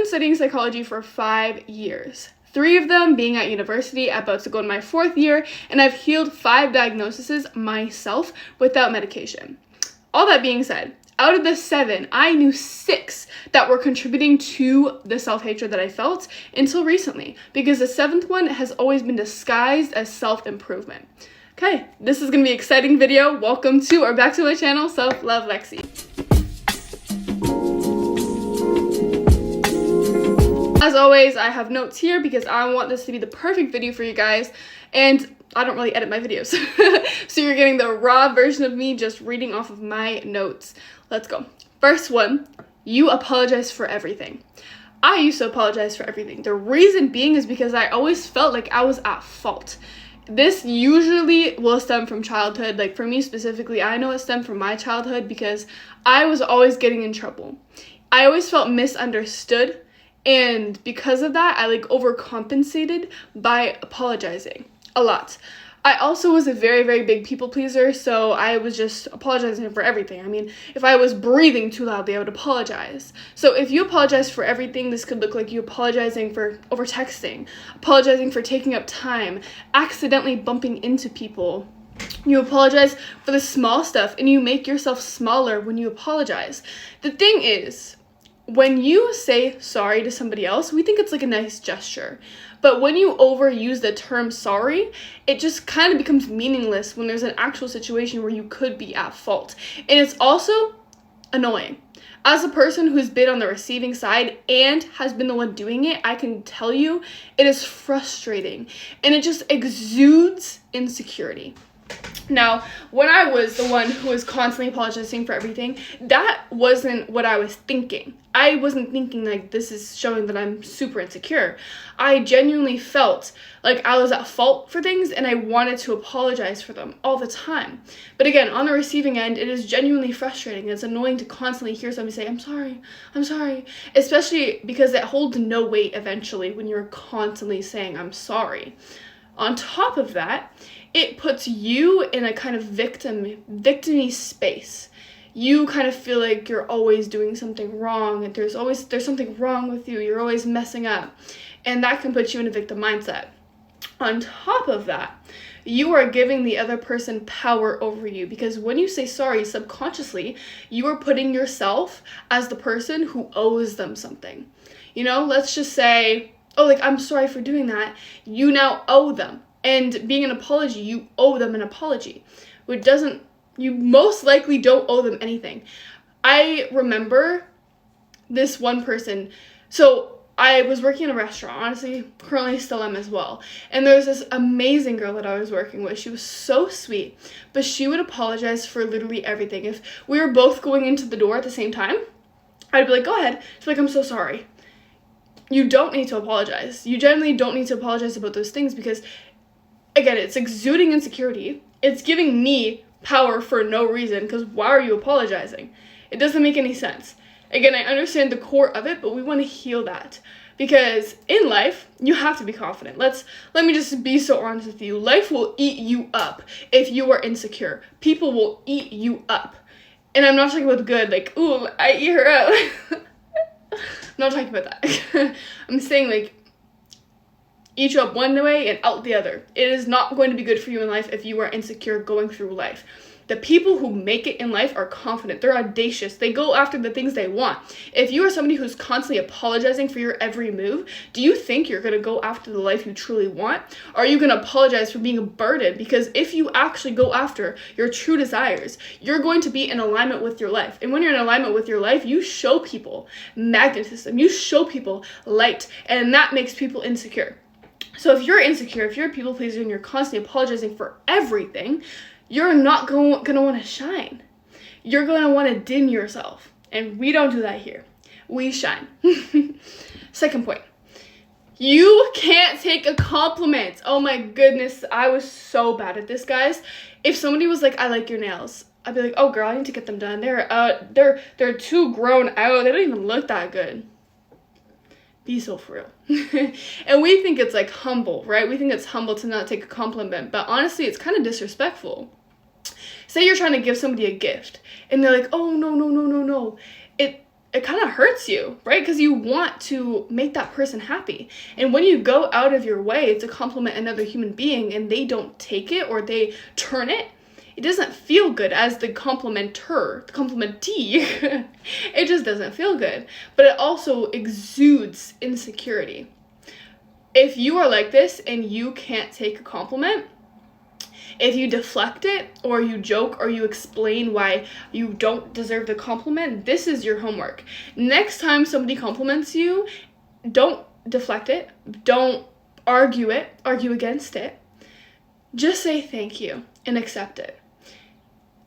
studying psychology for 5 years. 3 of them being at university, about to go in my 4th year, and I've healed 5 diagnoses myself without medication. All that being said, out of the 7, I knew 6 that were contributing to the self-hatred that I felt until recently, because the 7th one has always been disguised as self-improvement. Okay, this is going to be an exciting video. Welcome to or back to my channel, Self-Love Lexi. As always, I have notes here because I want this to be the perfect video for you guys, and I don't really edit my videos. So you're getting the raw version of me just reading off of my notes. Let's go. First one, you apologize for everything. I used to apologize for everything. The reason being is because I always felt like I was at fault. This usually will stem from childhood. Like for me specifically, I know it stemmed from my childhood because I was always getting in trouble. I always felt misunderstood, and because of that, I overcompensated by apologizing a lot. I also was a very, very big people pleaser, so I was just apologizing for everything. I mean, if I was breathing too loudly, I would apologize. So if you apologize for everything, this could look like you apologizing for over texting, apologizing for taking up time, accidentally bumping into people. You apologize for the small stuff, and you make yourself smaller when you apologize. The thing is, when you say sorry to somebody else, we think it's like a nice gesture. But when you overuse the term sorry, it just kind of becomes meaningless when there's an actual situation where you could be at fault. And it's also annoying. As a person who's been on the receiving side and has been the one doing it, I can tell you it is frustrating. And it just exudes insecurity. Now, when I was the one who was constantly apologizing for everything, that wasn't what I was thinking. I wasn't thinking like this is showing that I'm super insecure. I genuinely felt like I was at fault for things and I wanted to apologize for them all the time. But again, on the receiving end, it is genuinely frustrating. It's annoying to constantly hear somebody say, I'm sorry, especially because it holds no weight eventually when you're constantly saying, I'm sorry. On top of that, it puts you in a kind of victim-y space. You kind of feel like you're always doing something wrong, and there's something wrong with you. You're always messing up, and that can put you in a victim mindset. On top of that, you are giving the other person power over you, because when you say sorry, subconsciously, you are putting yourself as the person who owes them something. You know, let's just say, oh, I'm sorry for doing that. You now owe them. And being an apology, you owe them an apology, you most likely don't owe them anything. I remember this one person, so I was working in a restaurant, honestly, currently still am as well, and there was this amazing girl that I was working with. She was so sweet, but she would apologize for literally everything. If we were both going into the door at the same time, I'd be like, go ahead. She's like, I'm so sorry. You don't need to apologize. You generally don't need to apologize about those things because, again, it's exuding insecurity. It's giving me power for no reason, because why are you apologizing? It doesn't make any sense. Again, I understand the core of it, but we want to heal that. Because in life, you have to be confident. Let me just be so honest with you. Life will eat you up if you are insecure. People will eat you up. And I'm not talking about the good, like, ooh, I eat her out. I'm not talking about that. I'm saying, eat you up one way and out the other. It is not going to be good for you in life if you are insecure going through life. The people who make it in life are confident. They're audacious. They go after the things they want. If you are somebody who's constantly apologizing for your every move, do you think you're going to go after the life you truly want? Or are you going to apologize for being a burden? Because if you actually go after your true desires, you're going to be in alignment with your life. And when you're in alignment with your life, you show people magnetism. You show people light. And that makes people insecure. So if you're insecure, if you're a people pleaser and you're constantly apologizing for everything, you're not going to want to shine. You're going to want to dim yourself. And we don't do that here. We shine. Second point. You can't take a compliment. Oh my goodness. I was so bad at this, guys. If somebody was like, I like your nails, I'd be like, oh girl, I need to get them done. They're too grown out. They don't even look that good. Be so for real. And we think it's humble, right? We think it's humble to not take a compliment, but honestly, it's kind of disrespectful. Say you're trying to give somebody a gift and they're like, oh, no. it kind of hurts you, right? Because you want to make that person happy. And when you go out of your way to compliment another human being and they don't take it or they turn it, it doesn't feel good as the complimenter, the complimentee. It just doesn't feel good. But it also exudes insecurity. If you are like this and you can't take a compliment, if you deflect it or you joke or you explain why you don't deserve the compliment, this is your homework. Next time somebody compliments you, don't deflect it. Don't argue against it. Just say thank you and accept it.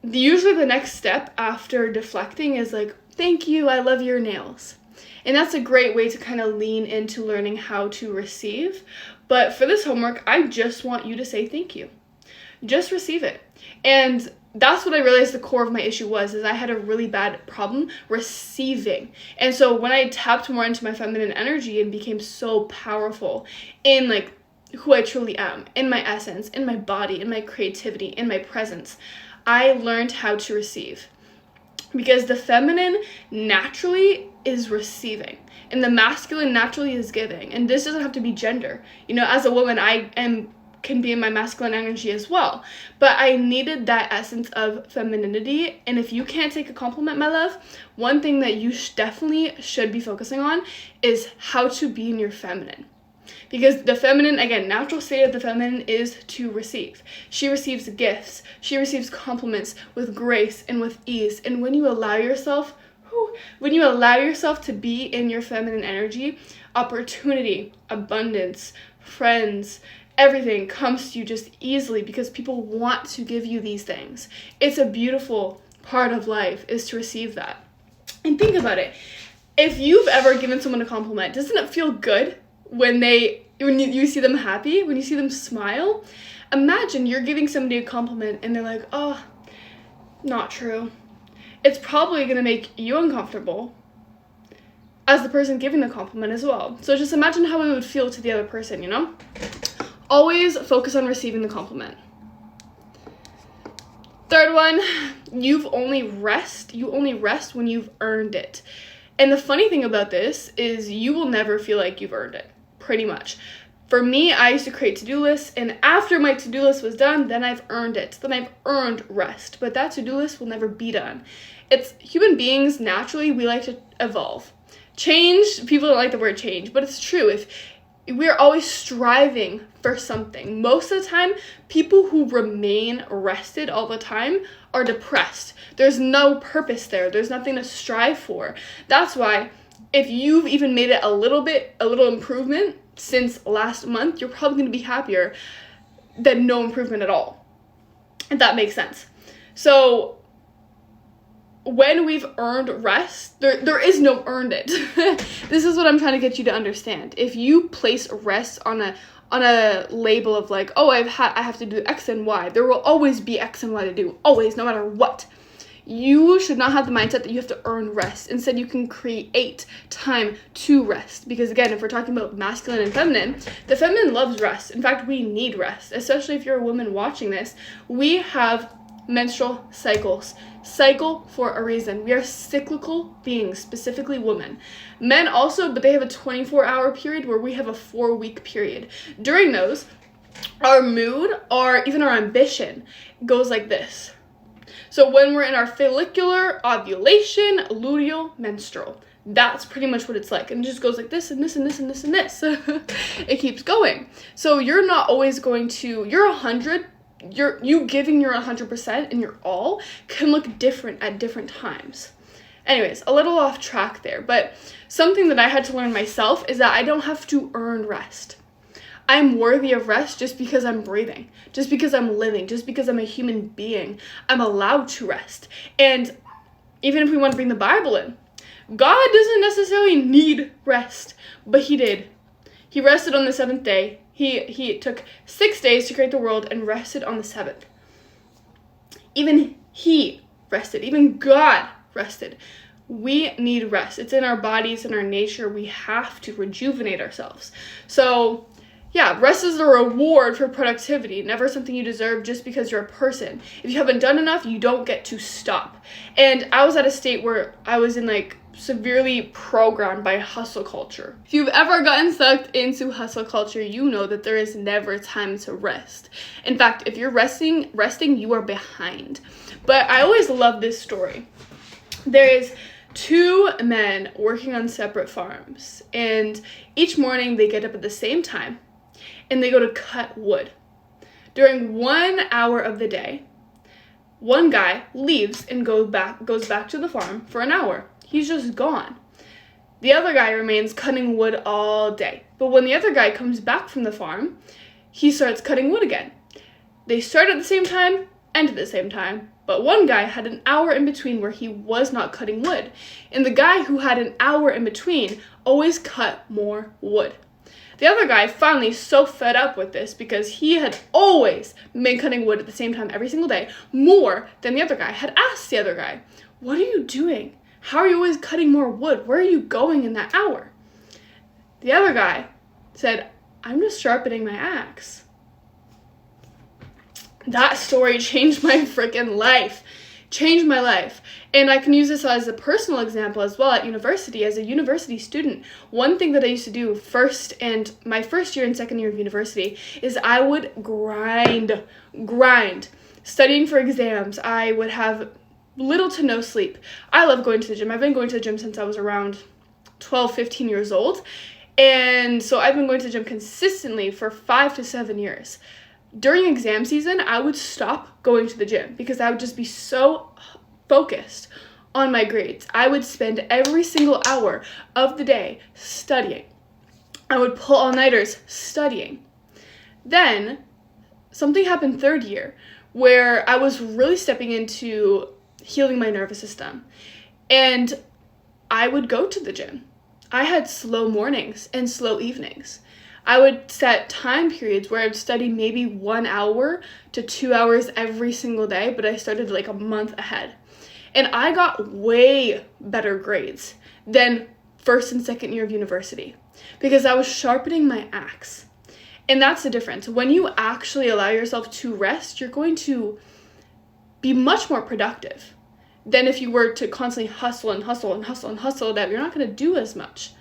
Usually the next step after deflecting is like, thank you, I love your nails. And that's a great way to kind of lean into learning how to receive. But for this homework, I just want you to say thank you. Just receive it. And that's what I realized the core of my issue was, is I had a really bad problem receiving. And so when I tapped more into my feminine energy and became so powerful in like who I truly am, in my essence, in my body, in my creativity, in my presence, I learned how to receive. Because the feminine naturally is receiving and the masculine naturally is giving. And this doesn't have to be gender. You know, as a woman, can be in my masculine energy as well. But I needed that essence of femininity. And if you can't take a compliment, my love, one thing that you definitely should be focusing on is how to be in your feminine. Because the feminine, again, natural state of the feminine is to receive. She receives gifts. She receives compliments with grace and with ease. And when you allow yourself to be in your feminine energy, opportunity, abundance, friends, everything comes to you just easily because people want to give you these things. It's a beautiful part of life is to receive that. And think about it. If you've ever given someone a compliment, doesn't it feel good when you see them happy, when you see them smile? Imagine you're giving somebody a compliment and they're like, oh, not true. It's probably going to make you uncomfortable as the person giving the compliment as well. So just imagine how it would feel to the other person, you know? Always focus on receiving the compliment. Third one, you only rest when you've earned it. And the funny thing about this is you will never feel like you've earned it, pretty much. For me, I used to create to-do lists, and after my to-do list was done, then I've earned it. Then I've earned rest. But that to-do list will never be done. It's human beings, naturally, we like to evolve. Change, people don't like the word change, but it's true. If we're always striving for something. Most of the time, people who remain rested all the time are depressed. There's no purpose there. There's nothing to strive for. That's why if you've even made it a little improvement since last month, you're probably going to be happier than no improvement at all. If that makes sense. So when we've earned rest, there is no earned it. This is what I'm trying to get you to understand. If you place rest on a label of like, oh, I have to do X and Y, there will always be X and Y to do, always, no matter what. You should not have the mindset that you have to earn rest. Instead, you can create time to rest. Because again, if we're talking about masculine and feminine, the feminine loves rest. In fact, we need rest, especially if you're a woman watching this. We have menstrual cycles. Cycle for a reason. We are cyclical beings, specifically women. Men also, but they have a 24-hour period where we have a 4-week period. During those, our mood or even our ambition goes like this. So when we're in our follicular, ovulation, luteal, menstrual, that's pretty much what it's like. And it just goes like this and this and this and this and this. It keeps going. So you're not always going to, you're 100, you giving your 100% and your all can look different at different times. Anyways, a little off track there, but something that I had to learn myself is that I don't have to earn rest. I'm worthy of rest just because I'm breathing, just because I'm living, just because I'm a human being. I'm allowed to rest. And even if we want to bring the Bible in, God doesn't necessarily need rest, but he did. He rested on the 7th day. He took 6 days to create the world and rested on the 7th. Even he rested. Even God rested. We need rest. It's in our bodies, in our nature. We have to rejuvenate ourselves. So Yeah, rest is a reward for productivity, never something you deserve just because you're a person. If you haven't done enough, you don't get to stop. And I was at a state where I was in like severely programmed by hustle culture. If you've ever gotten sucked into hustle culture, you know that there is never time to rest. In fact, if you're resting, you are behind. But I always love this story. There is two men working on separate farms, and each morning they get up at the same time and they go to cut wood. During 1 hour of the day, one guy leaves and goes back to the farm for an hour. He's just gone. The other guy remains cutting wood all day. But when the other guy comes back from the farm, he starts cutting wood again. They start at the same time, end at the same time, but one guy had an hour in between where he was not cutting wood. And the guy who had an hour in between always cut more wood. The other guy finally so fed up with this because he had always been cutting wood at the same time every single day, more than the other guy, had asked the other guy, "What are you doing? How are you always cutting more wood? Where are you going in that hour?" The other guy said, "I'm just sharpening my axe." That story changed my freaking life. Changed my life. And I can use this as a personal example as well at university. As a university student, one thing that I used to do my first year and second year of university is I would grind, studying for exams. I would have little to no sleep. I love going to the gym. I've been going to the gym since I was around 12, 15 years old. And so I've been going to the gym consistently for 5 to 7 years. During exam season, I would stop going to the gym because I would just be so focused on my grades. I would spend every single hour of the day studying. I would pull all-nighters studying. Then something happened third year where I was really stepping into healing my nervous system. And I would go to the gym. I had slow mornings and slow evenings. I would set time periods where I would study maybe 1 hour to 2 hours every single day, but I started like a month ahead. And I got way better grades than first and second year of university because I was sharpening my axe. And that's the difference. When you actually allow yourself to rest, you're going to be much more productive than if you were to constantly hustle that you're not going to do as much.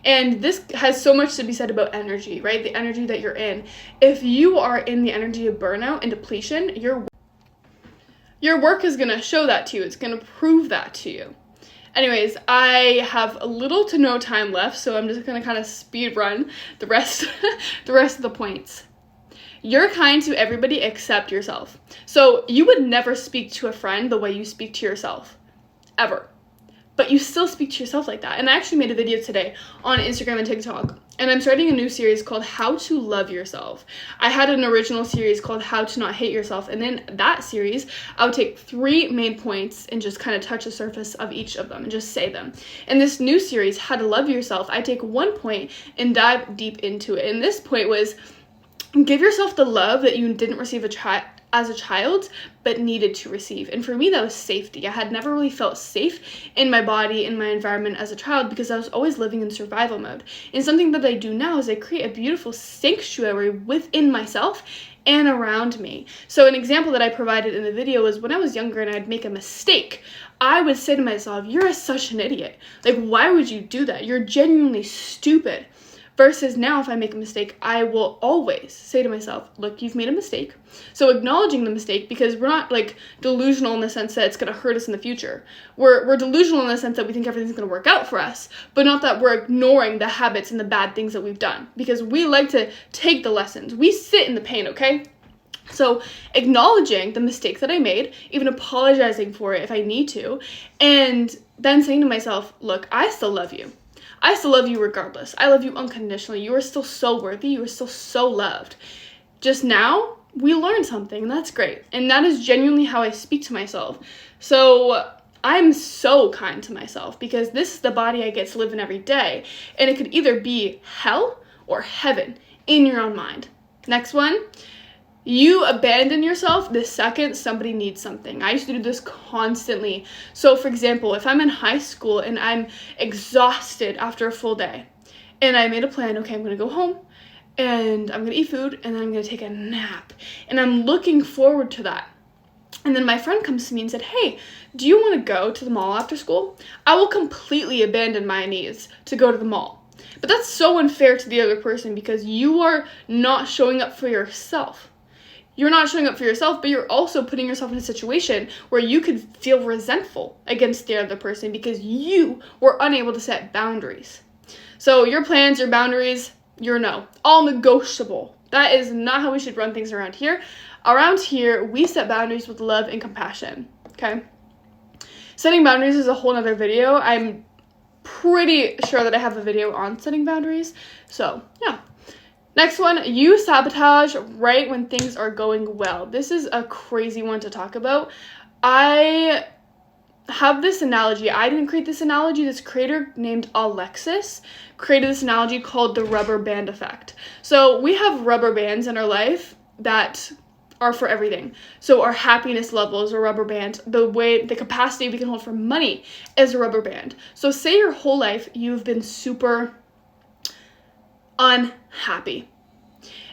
And this has so much to be said about energy, right? The energy that you're in. If you are in the energy of burnout and depletion, your work is going to show that to you. It's going to prove that to you. Anyways, I have a little to no time left, so I'm just going to kind of speed run the rest of the points. You're kind to everybody except yourself. So you would never speak to a friend the way you speak to yourself, ever. But you still speak to yourself like that. And I actually made a video today on Instagram and TikTok. And I'm starting a new series called How to Love Yourself. I had an original series called How to Not Hate Yourself. And in that series, I would take 3 main points and just kind of touch the surface of each of them and just say them. In this new series, How to Love Yourself, I take 1 point and dive deep into it. And this point was, give yourself the love that you didn't receive as a child, but needed to receive. And for me, that was safety. I had never really felt safe in my body, in my environment as a child, because I was always living in survival mode. And something that I do now is I create a beautiful sanctuary within myself and around me. So an example that I provided in the video was when I was younger and I'd make a mistake, I would say to myself, "You're such an idiot. Like, why would you do that? You're genuinely stupid." Versus now, if I make a mistake, I will always say to myself, "Look, you've made a mistake." So acknowledging the mistake, because we're not like delusional in the sense that it's going to hurt us in the future. We're delusional in the sense that we think everything's going to work out for us, but not that we're ignoring the habits and the bad things that we've done, because we like to take the lessons. We sit in the pain, okay? So acknowledging the mistake that I made, even apologizing for it if I need to, and then saying to myself, "Look, I still love you. I still love you regardless. I love you unconditionally. You are still so worthy. You are still so loved. Just now, we learned something, and that's great." And that is genuinely how I speak to myself. So I'm so kind to myself because this is the body I get to live in every day. And it could either be hell or heaven in your own mind. Next one. You abandon yourself the second somebody needs something. I used to do this constantly. So for example, if I'm in high school and I'm exhausted after a full day and I made a plan, okay, I'm going to go home and I'm gonna eat food, and then I'm gonna take a nap. And I'm looking forward to that. And then my friend comes to me and said, hey, do you want to go to the mall after school? I will completely abandon my needs to go to the mall. But that's so unfair to the other person because you are not showing up for yourself. You're not showing up for yourself, but you're also putting yourself in a situation where you could feel resentful against the other person because you were unable to set boundaries. So your plans, your boundaries, your no, all negotiable. That is not how we should run things around here. Around here, we set boundaries with love and compassion, okay? Setting boundaries is a whole nother video. I'm pretty sure that I have a video on setting boundaries. So, yeah. Next one, you sabotage right when things are going well. This is a crazy one to talk about. I have this analogy. I didn't create this analogy. This creator named Alexis created this analogy called the rubber band effect. So we have rubber bands in our life that are for everything. So our happiness level is a rubber band. The capacity we can hold for money is a rubber band. So say your whole life you've been super unhappy.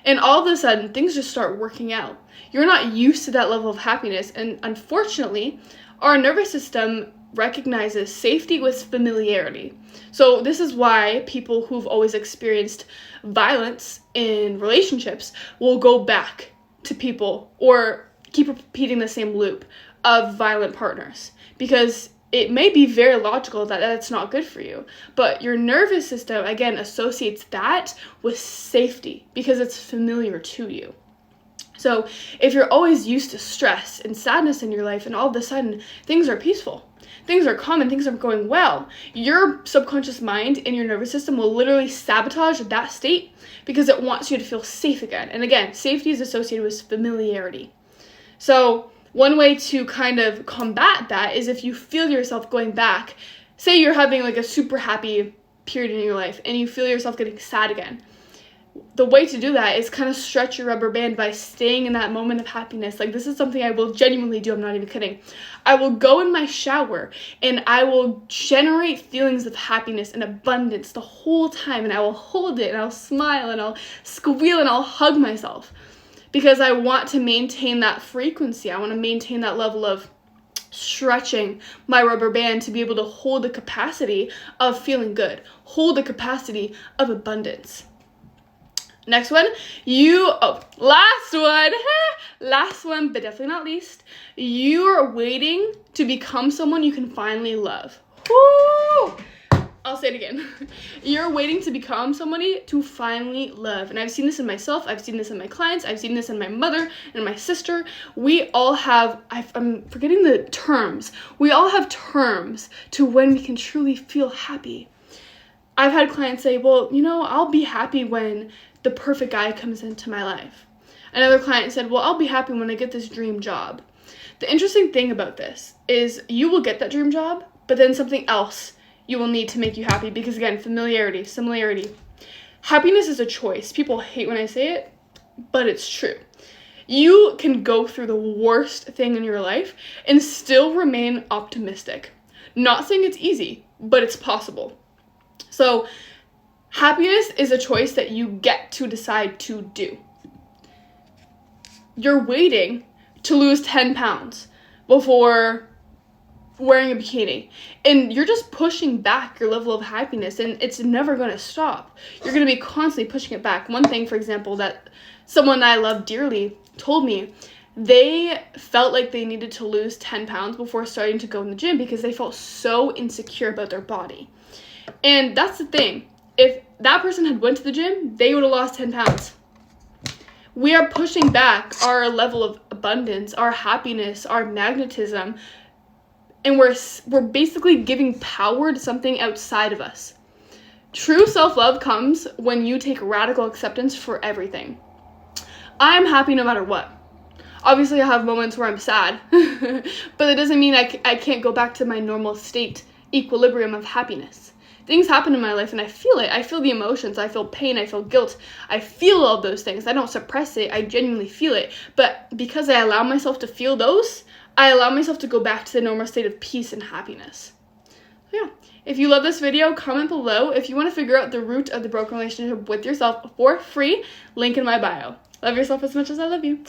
And all of a sudden, things just start working out. You're not used to that level of happiness. And unfortunately, our nervous system recognizes safety with familiarity. So this is why people who've always experienced violence in relationships will go back to people or keep repeating the same loop of violent partners. Because it may be very logical that that's not good for you, but your nervous system, again, associates that with safety because it's familiar to you. So if you're always used to stress and sadness in your life and all of a sudden things are peaceful, things are calm and things are going well, your subconscious mind and your nervous system will literally sabotage that state because it wants you to feel safe again. And again, safety is associated with familiarity. So one way to kind of combat that is if you feel yourself going back, say you're having like a super happy period in your life and you feel yourself getting sad again. The way to do that is kind of stretch your rubber band by staying in that moment of happiness. Like, this is something I will genuinely do. I'm not even kidding. I will go in my shower and I will generate feelings of happiness and abundance the whole time. And I will hold it and I'll smile and I'll squeal and I'll hug myself. Because I want to maintain that frequency. I want to maintain that level of stretching my rubber band to be able to hold the capacity of feeling good, hold the capacity of abundance. Next one, last one, but definitely not least, you are waiting to become someone you can finally love. Woo! I'll say it again. You're waiting to become somebody to finally love. And I've seen this in myself. I've seen this in my clients. I've seen this in my mother and my sister. We all have, I'm forgetting the terms. We all have terms to when we can truly feel happy. I've had clients say, well, I'll be happy when the perfect guy comes into my life. Another client said, well, I'll be happy when I get this dream job. The interesting thing about this is you will get that dream job, but then something else you will need to make you happy because, again, familiarity, similarity. Happiness is a choice. People hate when I say it, but it's true. You can go through the worst thing in your life and still remain optimistic. Not saying it's easy, but it's possible. So happiness is a choice that you get to decide to do. You're waiting to lose 10 pounds before wearing a bikini, and you're just pushing back your level of happiness, and it's never going to stop. You're going to be constantly pushing it back. One thing, for example, that someone that I love dearly told me, they felt like they needed to lose 10 pounds before starting to go in the gym because they felt so insecure about their body. And that's the thing. If that person had went to the gym, they would have lost 10 pounds. We are pushing back our level of abundance, our happiness, our magnetism, and we're basically giving power to something outside of us. True self-love comes when you take radical acceptance for everything. I'm happy no matter what. Obviously, I have moments where I'm sad, but it doesn't mean I can't go back to my normal state, equilibrium of happiness. Things happen in my life and I feel it. I feel the emotions. I feel pain. I feel guilt. I feel all those things. I don't suppress it. I genuinely feel it. But because I allow myself to feel those, I allow myself to go back to the normal state of peace and happiness. Yeah, if you love this video, comment below. If you want to figure out the root of the broken relationship with yourself for free, link in my bio. Love yourself as much as I love you.